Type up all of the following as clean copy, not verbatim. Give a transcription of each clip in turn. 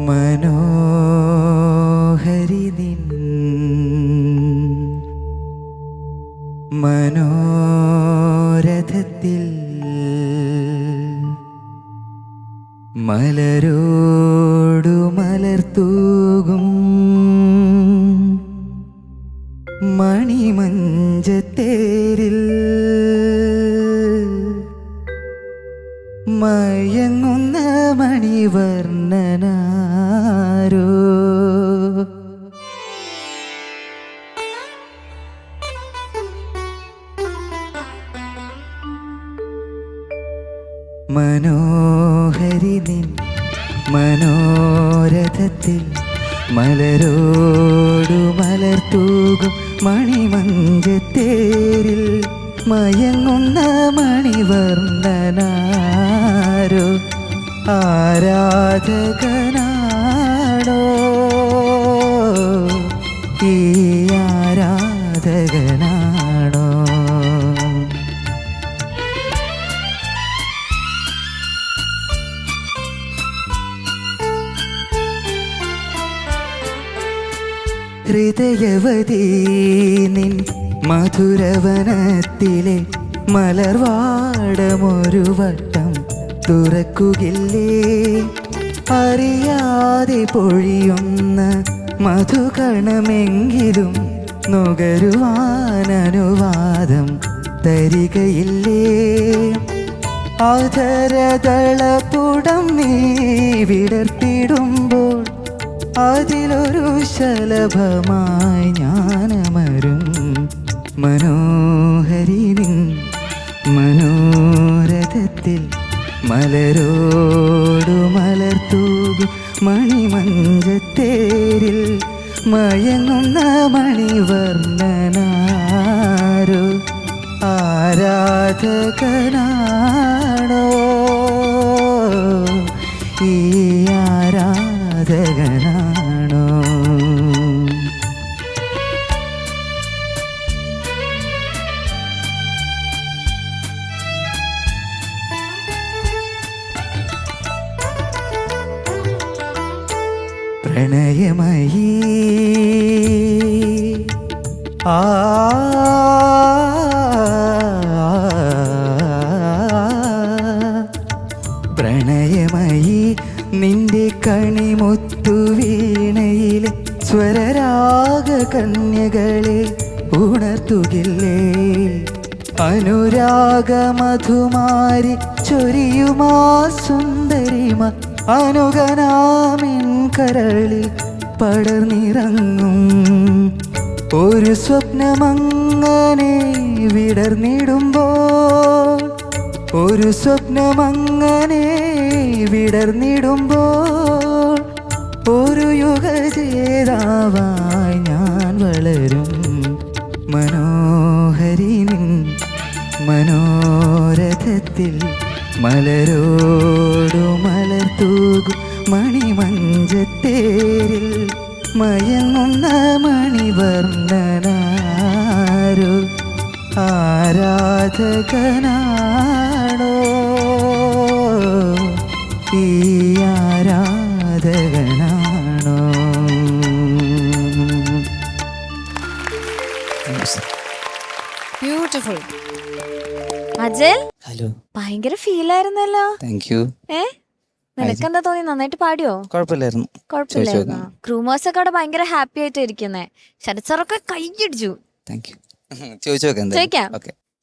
മനോഹരി നിൻ മനോരഥത്തിൽ മലരോടു മലർത്തൂകും മണിമഞ്ചത്തേരിൽ മയങ്ങുന്ന മണിവർണ്ണനാരോ മനോഹരി നിൻ മനോരഥത്തിൽ മലരോടു മലർത്തൂകും മണിമഞ്ചത്തേരിൽ മയങ്ങുന്ന മണിവർണ്ണനാരോ ആരാധകനാണോ ഈ ആരാധകനാണോ ഹൃദയവതീ നിൻ മധുരവനത്തിലെ മലർവാടമൊരു വട്ടം തുറക്കുകില്ലേ അറിയാതെ പൊഴിയുന്ന മധുകണമെങ്കിലും നുകരുവാനനുവാദം തരികയില്ലേ ആധരദളപുടം നീ വിടർത്തിടുമ്പോൾ അതിലൊരു ശലഭമായി ഞാനമരും മനോഹരി നിൻ മനോരഥത്തിൽ മലരോടു മലർത്തൂകും മണിമഞ്ചത്തേരിൽ മയങ്ങുന്ന മണിവർണ്ണനാരോ ആരാധകനാണോ ഈ ആരാധകനാണോ പ്രണയമയീ പ്രണയമയീ നിന്റെ കണിമുത്തു വീണയിലെ സ്വരരാഗ കന്യകളെ ഉണർത്തുകില്ലേ അനുരാഗ മധുമാരി ചൊരിയുമാ സുന്ദരിമ അനുഗനാമിൻ കരളിൽ പടർന്നിറങ്ങും ഒരു സ്വപ്നമങ്ങനെ വിടർന്നിടുമ്പോൾ ഒരു സ്വപ്നമങ്ങനെ വിടർന്നിടുമ്പോൾ ഒരു യുഗജേതാവായി ഞാൻ വളരും മനോഹരി നിൻ മനോരഥത്തിൽ മലരോടു മലർത്തൂകും മണിമഞ്ചത്തേരിൽ മയങ്ങുന്ന മണിവർണ്ണനാരോ ആരാധകനാണോ ഈ ആരാധകനാണോ ബ്യൂട്ടിഫുൾ. അജൽ, ഹലോ, ഭയങ്കര ഫീൽ ആയിരുന്നല്ലോ. Thank you. നിനക്കെന്താ തോന്നി? നന്നായിട്ട് പാടിയോ? കുഴപ്പമില്ലായിരുന്നു. കുഴപ്പമില്ലായിരുന്നു. ക്രൂമേഴ്സ് ഒക്കെ അവിടെ ഭയങ്കര ഹാപ്പി ആയിട്ട് ഇരിക്കുന്നേ. ശരത് സാറൊക്കെ കൈയടിച്ചു. Thank you. ചോദിക്കാം.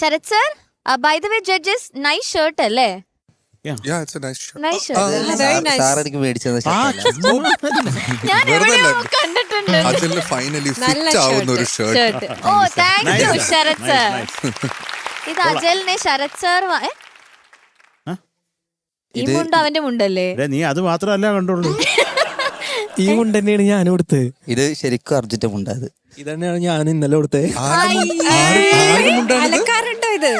Sarath sir, by the way judges, nice shirt അല്ലേ? Yeah, it's a nice shirt. Nice shirt. Very nice. സാറടിക്ക് മേടിച്ചത് ഞാൻ എവിടെയോ കണ്ടിട്ടുണ്ട്. അതിൽ ഫൈനലി നല്ല ഫിറ്റ് ആവുന്ന ഒരു ഷർട്ട്. ഷർട്ട്. ഓ, താങ്ക് യു ശരത് സാർ. ഇത് അജലിനെ ശരത് സാർ ഈ മുണ്ട് അവന്റെ മുണ്ടല്ലേ? നീ അത് മാത്രമല്ല കണ്ടോളൂ. ഈ മുണ്ട് തന്നെയാണ് ഞാൻ കൊടുത്തത്. ഇത് ശരിക്കും അർജന്റ് മുണ്ടാത്. ഇതന്നെയാണ് ഞാൻ ഇന്നലെ കൊടുത്തത്. അലക്കാറുണ്ടോ ഇത്?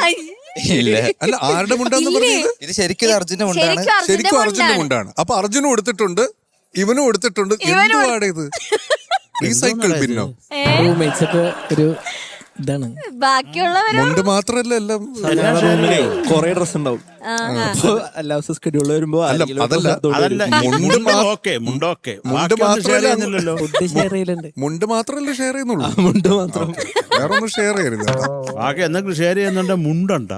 ഇല്ല, അല്ല, ആരുടെ മുണ്ടാന്ന് പറഞ്ഞത്? ഇത് ശരിക്കും അർജന്റ് മുണ്ടാണ്. ശരിക്കും അർജുന്റെ മുണ്ടാണ്. അപ്പൊ അർജുനും കൊടുത്തിട്ടുണ്ട്, ഇവനും കൊടുത്തിട്ടുണ്ട്. എന്തുവാണ് ഇത്? റീസൈക്കിൾ ബിന്നോ? റൂംമേറ്റ്സ് ഒക്കെ ഒരു ഇതാണ്. ബാക്കിയുള്ളവരും മുണ്ട് മാത്രല്ല, എല്ലാം കൊറേ ഡ്രസ് ഉണ്ടാവും. അപ്പൊ എല്ലാ ദിവസം സ്കെഡ്യൂൾ വരുമ്പോ അതല്ല. അതല്ല മുണ്ടൊക്കെ മുണ്ട് മാത്രമല്ല ഫുഡ് ഷെയർ ചെയ്യലുണ്ട്. മുണ്ട് മാത്രമല്ലേ ഷെയർ ചെയ്യുന്നുള്ളൂ, മുണ്ട് മാത്രം. വേറെ ഒന്നും ഷെയർ ചെയ്യരുത് കേട്ടോ. ബാക്കി എന്തെങ്കിലും ഷെയർ ചെയ്യുന്നുണ്ടെ മുണ്ടണ്ട.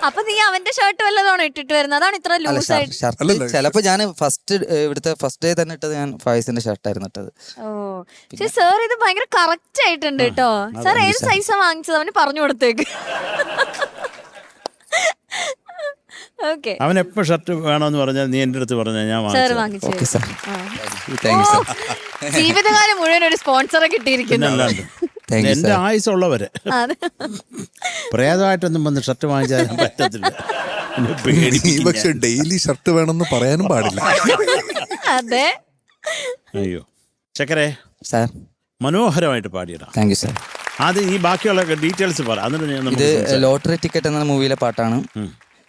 അപ്പൊ നീ അവന്റെ ഷർട്ട് വല്ലതാണോ ഇട്ടിട്ട് വരുന്നത്? അതാണ് ഇത്ര അല്ല ലൂസ് ആയിട്ട്. ഷർട്ട് ചിലപ്പോ ഞാൻ ഇവിടുത്തെ ഫസ്റ്റ് ഡേ തന്നെ ഇട്ടത് ഞാൻ ഫായിസിന്റെ ഷർട്ടായിരുന്നു ഇട്ടത്. ഓ പക്ഷെ സാർ ഇത് ഭയങ്കര കറക്റ്റ് ആയിട്ടുണ്ട് കേട്ടോ. സാർ ഏത് സൈസാ വാങ്ങിച്ചത് അവന് പറഞ്ഞു കൊടുത്തേക്ക്. ഓക്കെ അവൻ എപ്പോ ഷർട്ട് വേണമെന്ന് പറഞ്ഞാൽ നീ എന്റെ അടുത്ത് പറഞ്ഞാൽ ഞാൻ സാർ വാങ്ങിച്ചു. ഓക്കെ വാങ്ങിച്ചു. Sir, thank you sir. ജീവിതകാലം മുഴുവൻ ഒരു സ്പോൺസറെ കിട്ടിയിരിക്കുന്നു. അല്ലാണ്ട് താങ്ക് യു എന്റെ സാർ. ആയുസുള്ളവരെ അതെ. പ്രേതമായിട്ടൊന്നും വന്ന് ഷർട്ട് വാങ്ങിച്ചാൽ പറ്റത്തില്ല. പിന്നെ പേടി. നീ പക്ഷെ ഡെയിലി ഷർട്ട് വേണമെന്ന് പറയാനും പാടില്ല. അതെ. അയ്യോ ചക്കരെ സാർ, മനോഹരമായിട്ട് പാടിയടാ. Thank you sir. ആദ്യം ഈ ബാക്കിയുള്ള ഡീറ്റെയിൽസ് പറ. എന്നിട്ട് ഞാൻ ഇത് നമുക്ക് സംസാരിക്കാം. ലോട്ടറി ടിക്കറ്റ് എന്ന മൂവിയിലെ പാട്ടാണ്.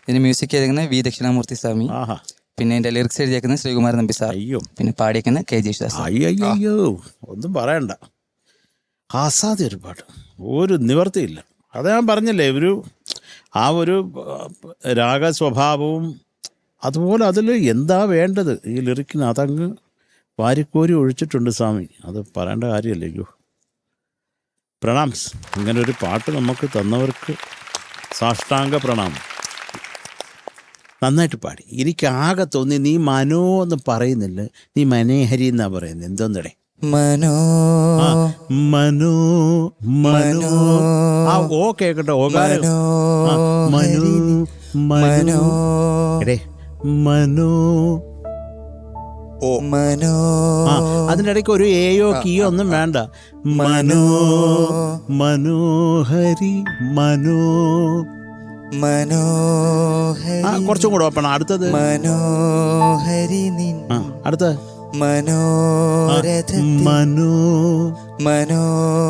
ഇതിന് മ്യൂസിക് ചെയ്തേക്കുന്നത് വി ദക്ഷിണാമൂർത്തി സ്വാമി. ആഹാ. പിന്നെ ഇതിന്റെ ലിറിക്സ് എഴുതിയേക്കുന്നത് ശ്രീകുമാരൻ നമ്പി സാർ. അയ്യോ പിന്നെ പാടിയേക്കുന്നത് കെ ജേശുദാസ്. അയ്യോ ഒന്നും പറയണ്ട. ആസാദി ഒരു പാട്ട്, ഒരു നിവർത്തിയില്ല. അത് ഞാൻ പറഞ്ഞില്ലേ, ആ ഒരു രാഗ സ്വഭാവവും അതുപോലെ അതിൽ എന്താ വേണ്ടത് ഈ ലിറിക്കിന് അതങ്ങ് വാരിക്കോരി ഒഴിച്ചിട്ടുണ്ട് സ്വാമി. അത് പറയേണ്ട കാര്യമല്ലേ. അയ്യോ പ്രണാംസ്. ഇങ്ങനെ ഒരു പാട്ട് നമുക്ക് തന്നവർക്ക് സാഷ്ടാംഗ പ്രണാമം. നന്നായിട്ട് പാടി. എനിക്ക് ആകെ തോന്നി നീ മനോ എന്ന് പറയുന്നില്ല, നീ മനേഹരി എന്നാ പറയുന്നത്. എന്തോന്നടേ മനോ മനോ മനോ ആ ഓ കേക്കട്ടെ. ഓകാരം മനോ മനോ എടേ മനോ. ഓ മനോ ആ അതിൻ്റെ ഇടയ്ക്ക് ഒരു ഏയോ കീയോ ഒന്നും വേണ്ട. മനോ മനോഹരി മനോ. മനോഹരി ആ കുറച്ചും കൂടെ ഓപ്പണം. അടുത്തത് മനോഹരി നിൻ അടുത്ത മനോരഥ മനോ മനോ.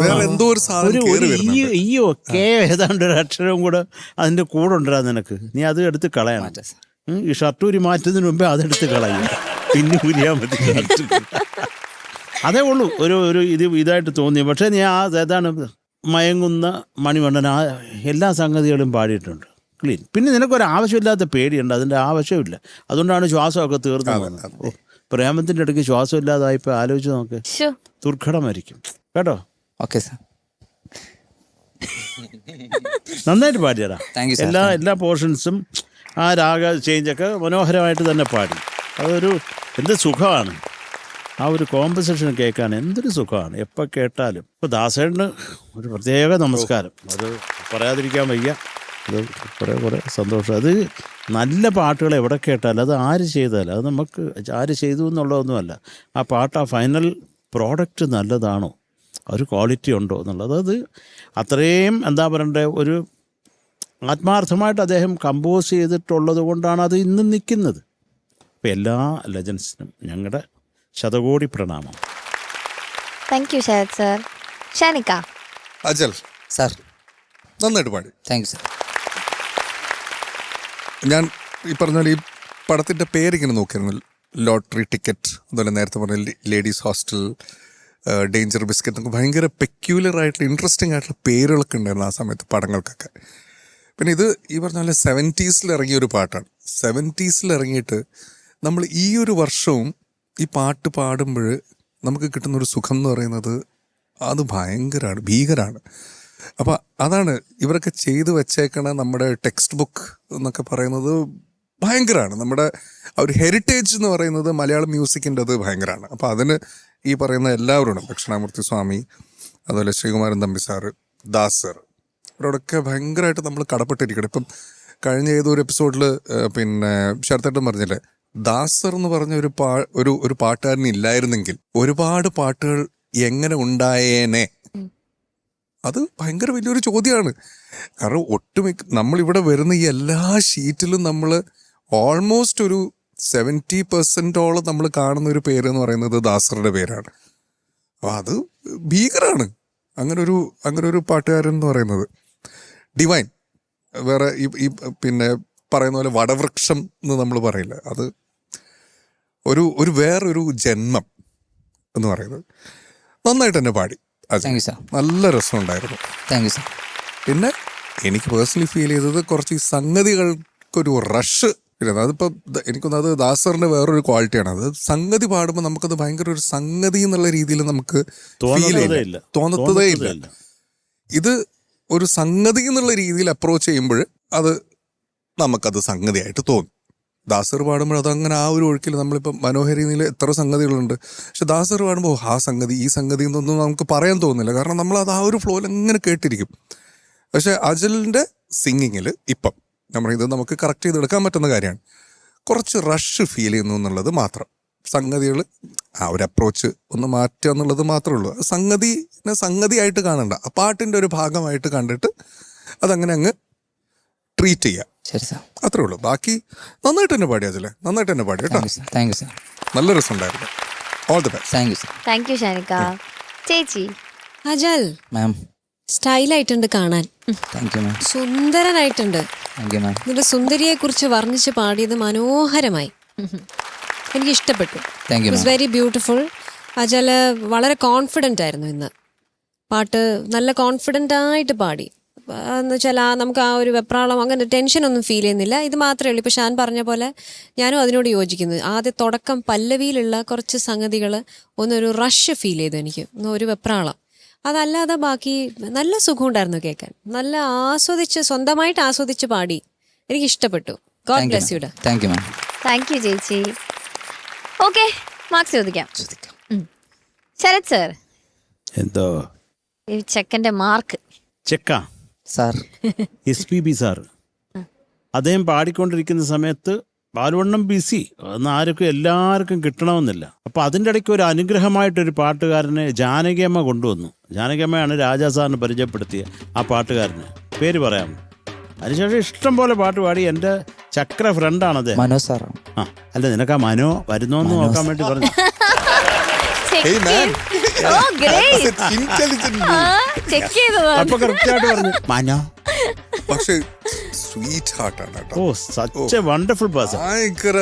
വേറെ എന്തോ ഒരു സാധനം കേറി വരുന്നുണ്ട്. ഈ ഒക്കെ ഏതാണ്ട് ഒരു അക്ഷരവും കൂടെ അതിന്റെ കൂടെ ഉണ്ടാ നിനക്ക്. നീ അത് എടുത്ത് കളയണം. ഈ ഷർട്ട് ഊരി മാറ്റുന്നതിന് മുമ്പേ അതെടുത്ത് കളയും. പിന്നെ ഊരിയാൽ മതി ഷർട്ട്. അതേ ഉള്ളൂ ഒരു ഇതായിട്ട് തോന്നി. പക്ഷേ നീ ഏതാണ് മയങ്ങുന്ന മണിവണ്ണൻ ആ എല്ലാ സംഗതികളും പാടിയിട്ടുണ്ട് ക്ലീൻ. പിന്നെ നിനക്കൊരു ആവശ്യമില്ലാത്ത പേടിയുണ്ട്, അതിൻ്റെ ആവശ്യമില്ല. അതുകൊണ്ടാണ് ശ്വാസമൊക്കെ തീർന്നു പോകുന്നത്. പ്രേമത്തിൻ്റെ ഇടയ്ക്ക് ശ്വാസം ഇല്ലാതായിപ്പോൾ ആലോചിച്ച് നോക്ക്, ദുർഘടമായിരിക്കും കേട്ടോ. ഓക്കെ സാർ, നന്നായിട്ട് പാടിയടാ. Thank you sir. എല്ലാ പോർഷൻസും ആ രാഗ ചേഞ്ചൊക്കെ മനോഹരമായിട്ട് തന്നെ പാടി. അതൊരു എന്ത് സുഖമാണ് ആ ഒരു കോമ്പസിഷൻ കേൾക്കാൻ, എന്തൊരു സുഖമാണ് എപ്പോൾ കേട്ടാലും. ഇപ്പോൾ ദാസേട്ടന് ഒരു പ്രത്യേക നമസ്കാരം, അത് പറയാതിരിക്കാൻ വയ്യ. അത് കുറേ സന്തോഷം. അത് നല്ല പാട്ടുകൾ എവിടെ കേട്ടാലും, അത് ആര് ചെയ്താലും, അത് നമുക്ക് ആര് ചെയ്തു എന്നുള്ളതൊന്നുമല്ല. ആ പാട്ട് ആ ഫൈനൽ പ്രോഡക്റ്റ് നല്ലതാണോ, ഒരു ക്വാളിറ്റി ഉണ്ടോ എന്നുള്ളത്. അത് അത്രയും എന്താ പറയണ്ടേ, ഒരു ആത്മാർത്ഥമായിട്ട് അദ്ദേഹം കമ്പോസ് ചെയ്തിട്ടുള്ളത് കൊണ്ടാണ് അത് ഇന്നും നിൽക്കുന്നത്. അപ്പോൾ എല്ലാ ലെജൻസിനും ഞങ്ങളുടെ ശതകോടി പ്രണാമം. Thank you Sarath sir. Shanika. Ajal sir, നന്നായിട്ട് പാടി. Thank you sir. ഞാൻ ഈ പറഞ്ഞ പോലെ ഈ പടത്തിൻ്റെ പേരിങ്ങനെ നോക്കിയിരുന്നു. ലോട്ടറി ടിക്കറ്റ്, അതുപോലെ നേരത്തെ പറഞ്ഞ ലേഡീസ് ഹോസ്റ്റൽ, ഡേഞ്ചർ ബിസ്ക്കറ്റ്, നമുക്ക് ഭയങ്കര പെക്യുലർ ആയിട്ടുള്ള ഇൻട്രസ്റ്റിംഗ് ആയിട്ടുള്ള പേരുകളൊക്കെ ഉണ്ടായിരുന്നു ആ സമയത്ത് പടങ്ങൾക്കൊക്കെ. പിന്നെ ഇത് ഈ പറഞ്ഞ പോലെ 70s ഇറങ്ങിയൊരു പാട്ടാണ്. 70s ഇറങ്ങിയിട്ട് നമ്മൾ ഈ ഒരു വർഷവും ഈ പാട്ട് പാടുമ്പോൾ നമുക്ക് കിട്ടുന്നൊരു സുഖം എന്ന് പറയുന്നത് അത് ഭീകരമാണ്. അപ്പോൾ അതാണ് ഇവരൊക്കെ ചെയ്തു വെച്ചേക്കണ നമ്മുടെ ടെക്സ്റ്റ് ബുക്ക് എന്നൊക്കെ പറയുന്നത് ഭയങ്കരമാണ്. നമ്മുടെ ആ ഒരു ഹെറിറ്റേജ് എന്ന് പറയുന്നത് മലയാളം മ്യൂസിക്കിൻ്റെ അത് ഭയങ്കരമാണ്. അപ്പോൾ അതിന് ഈ പറയുന്ന എല്ലാവരോടും, ദക്ഷിണാമൂർത്തി സ്വാമി, അതുപോലെ ശ്രീകുമാരൻ തമ്പി സാറ്, ദാസ് സാർ, അവരോടൊക്കെ ഭയങ്കരമായിട്ട് നമ്മൾ കടപ്പെട്ടിരിക്കണം. ഇപ്പം കഴിഞ്ഞ ഏതൊരു എപ്പിസോഡിൽ പിന്നെ ശരത്തേട്ടൻ പറഞ്ഞില്ലേ, ദാസർ എന്ന് പറഞ്ഞ ഒരു പാട്ടുകാരൻ ഇല്ലായിരുന്നെങ്കിൽ ഒരുപാട് പാട്ടുകൾ എങ്ങനെ ഉണ്ടായേനെ. അത് ഭയങ്കര വലിയൊരു ചോദ്യമാണ്. കാരണം ഒട്ടുമിക്ക നമ്മളിവിടെ വരുന്ന ഈ എല്ലാ ഷീറ്റിലും നമ്മൾ ഓൾമോസ്റ്റ് ഒരു 70% നമ്മൾ കാണുന്ന ഒരു പേര് എന്ന് പറയുന്നത് ദാസറുടെ പേരാണ്. അപ്പോൾ അത് ഭീകരമാണ്. അങ്ങനെ ഒരു പാട്ടുകാരൻ എന്ന് പറയുന്നത്. ഡിവൈൻ വേറെ ഈ പിന്നെ പറയുന്ന പോലെ വടവൃക്ഷം എന്ന് നമ്മൾ പറയില്ല, അത് ഒരു വേറൊരു ജന്മം എന്ന് പറയുന്നത്. നന്നായിട്ട് തന്നെ പാടി. Thank you sir. നല്ല രസമുണ്ടായിരുന്നു. Thank you sir. പിന്നെ എനിക്ക് പേഴ്സണലി ഫീൽ ചെയ്തത് കുറച്ച് ഈ സംഗതികൾക്കൊരു റഷ്. അതിപ്പോ എനിക്കൊന്നത് ദാസറിന്റെ വേറൊരു ക്വാളിറ്റിയാണ്. അത് സംഗതി പാടുമ്പോൾ നമുക്കത് ഭയങ്കര ഒരു സംഗതി എന്നുള്ള രീതിയിൽ നമുക്ക് ഫീൽ ചെയ്യില്ല, തോന്നത്തതേ ഇല്ല. ഇത് ഒരു സംഗതി എന്നുള്ള രീതിയിൽ അപ്രോച്ച് ചെയ്യുമ്പോൾ അത് നമുക്കത് സംഗതിയായിട്ട് തോന്നും. ദാസർ പാടുമ്പോൾ അതങ്ങനെ ആ ഒരു ഒഴുക്കിൽ നമ്മളിപ്പോൾ മനോഹരിയിൽ എത്ര സംഗതികളുണ്ട്, പക്ഷെ ദാസർ പാടുമ്പോൾ ആ സംഗതി ഈ സംഗതി എന്നൊന്നും നമുക്ക് പറയാൻ തോന്നുന്നില്ല. കാരണം നമ്മളത് ആ ഒരു ഫ്ലോയിൽ എങ്ങനെ കേട്ടിരിക്കും. പക്ഷെ അജലിൻ്റെ സിംഗിങ്ങിൽ ഇപ്പം നമ്മൾ ഇത് നമുക്ക് കറക്റ്റ് ചെയ്തെടുക്കാൻ പറ്റുന്ന കാര്യമാണ്. കുറച്ച് റഷ് ഫീൽ ചെയ്യുന്നു എന്നുള്ളത് മാത്രം. സംഗതികൾ ആ ഒരു അപ്രോച്ച് ഒന്ന് മാറ്റുക എന്നുള്ളത് മാത്രമേ ഉള്ളൂ. സംഗതിനെ സംഗതിയായിട്ട് കാണണ്ട, ആ പാട്ടിൻ്റെ ഒരു ഭാഗമായിട്ട് കണ്ടിട്ട് അതങ്ങനെ അങ്ങ് ട്രീറ്റ് ചെയ്യുക. ശരി സാർ, അത്രേ ഉള്ളൂ. ബാക്കി നന്നായിട്ട് തന്നെ പാടി അജലെ, നന്നായിട്ട് തന്നെ പാടി കേട്ടോ. Thank you sir. നല്ല രസമുണ്ടായിരുന്നു. All the best. Thank you sir. Thank you Shanika. ചേച്ചി അജൽ മാം. സ്റ്റൈലായിട്ടുണ്ട് കാണാൻ, താങ്ക് യു മാം. സുന്ദരനായിട്ടുണ്ട്. Thank you ma'am. നിന്റെ സുന്ദരിയെ കുറിച്ച് വർണ്ണിച്ച് പാടിയത് മനോഹരമായി, എനിക്ക് ഇഷ്ടപ്പെട്ടു. Thank you it was very beautiful. Ajal വളരെ കോൺഫിഡൻ്റ് ആയിരുന്നു ഇന്ന്. പാട്ട് നല്ല കോൺഫിഡൻ്റ് ആയിട്ട് പാടി. എന്ന് വെച്ചാൽ നമുക്ക് ആ ഒരു വെപ്രാളം അങ്ങനെ ടെൻഷനൊന്നും ഫീൽ ചെയ്യുന്നില്ല. ഇത് മാത്രമേ ഉള്ളൂ. ഇപ്പോൾ ഷാൻ പറഞ്ഞ പോലെ ഞാനും അതിനോട് യോജിക്കുന്നു. ആദ്യ തുടക്കം പല്ലവിയിലുള്ള കുറച്ച് സംഗതികൾ ഒന്നൊരു റഷ് ഫീൽ ചെയ്തു എനിക്ക്, ഒരു വെപ്രാളം. അതല്ലാതെ ബാക്കി നല്ല സുഖമുണ്ടായിരുന്നു കേൾക്കാൻ. നല്ല ആസ്വദിച്ച്, സ്വന്തമായിട്ട് ആസ്വദിച്ച് പാടി. എനിക്ക് ഇഷ്ടപ്പെട്ടു. God bless you. Thank you ma'am. Thank you ചേച്ചി. ഓക്കെ, മാർക്സ് ചോദിക്കാം. ശരത് സർ, എന്തോ ഈ ചെക്കൻ്റെ മാർക്ക്. ചെക്ക സാർ, SPB സാർ അദ്ദേഹം പാടിക്കൊണ്ടിരിക്കുന്ന സമയത്ത് ബാലവണ്ണം ബിസി, അന്ന് ആർക്കും എല്ലാവർക്കും കിട്ടണമെന്നില്ല. അപ്പോൾ അതിൻ്റെ ഇടയ്ക്ക് ഒരു അനുഗ്രഹമായിട്ടൊരു പാട്ടുകാരനെ ജാനകിയമ്മ കൊണ്ടുവന്നു. ജാനകിയമ്മയാണ് രാജാ സാറിന് പരിചയപ്പെടുത്തിയ ആ പാട്ടുകാരന്. പേര് പറയാം. അതിനുശേഷം ഇഷ്ടം പോലെ പാട്ട് പാടി. എൻ്റെ ചക്ര ഫ്രണ്ടാണ് അദ്ദേഹം. മനോ സാറാണ്. ആ അല്ല, നിനക്ക് ആ മനോ വരുന്നോന്ന് നോക്കാൻ വേണ്ടി പറഞ്ഞു. അപ്പൊ കറക്റ്റായിട്ട് പറഞ്ഞു മനോ. പക്ഷെ സ്വീറ്റ് ഹാർട്ടാണ് കേട്ടോ. ഓ, സച്ച് എ വണ്ടർഫുൾ പേഴ്സൺ. ഭയങ്കര.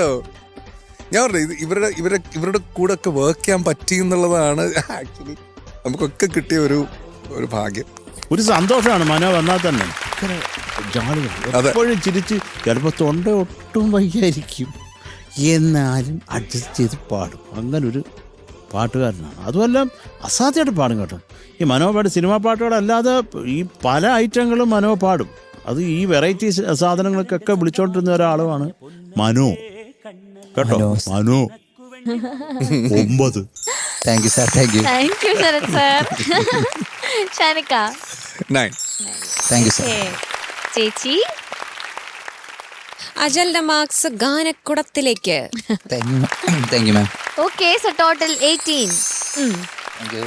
ഞാൻ പറഞ്ഞു ഇവരുടെ കൂടെ ഒക്കെ വർക്ക് ചെയ്യാൻ പറ്റി എന്നുള്ളതാണ് ആക്ച്വലി നമുക്കൊക്കെ കിട്ടിയ ഒരു ഭാഗ്യം, ഒരു സന്തോഷമാണ് മനോ വന്നാൽ തന്നെ. അതെ. എപ്പോഴും ചിരിച്ച്, ചിലപ്പോൾ തൊണ്ട ഒട്ടും വയ്യായിരിക്കും, എന്നാലും അഡ്ജസ്റ്റ് ചെയ്ത് പാടും. അങ്ങനൊരു പാട്ടുകാരനാണ്. അതുമല്ല അസാധ്യമായിട്ട് പാടും കേട്ടോ. ഈ മനോ പാട് സിനിമാ പാട്ടുകളല്ലാതെ ഈ പല ഐറ്റങ്ങളും മനോ പാടും. അത് ഈ വെറൈറ്റി സാധനങ്ങൾക്കൊക്കെ വിളിച്ചോണ്ടിരുന്ന ഒരാളുമാണ് മനോ കേട്ടോ. Mano 9. Thank you sir. Thank you. Thank you Sarath sir. Shanika 9. Thank you sir. ചേച്ചി. അജലിന്റെ മാർക്സ് ഗാനക്കുടത്തിലേക്ക്. Thank you ma'am. Okay, so total 18. Thank U.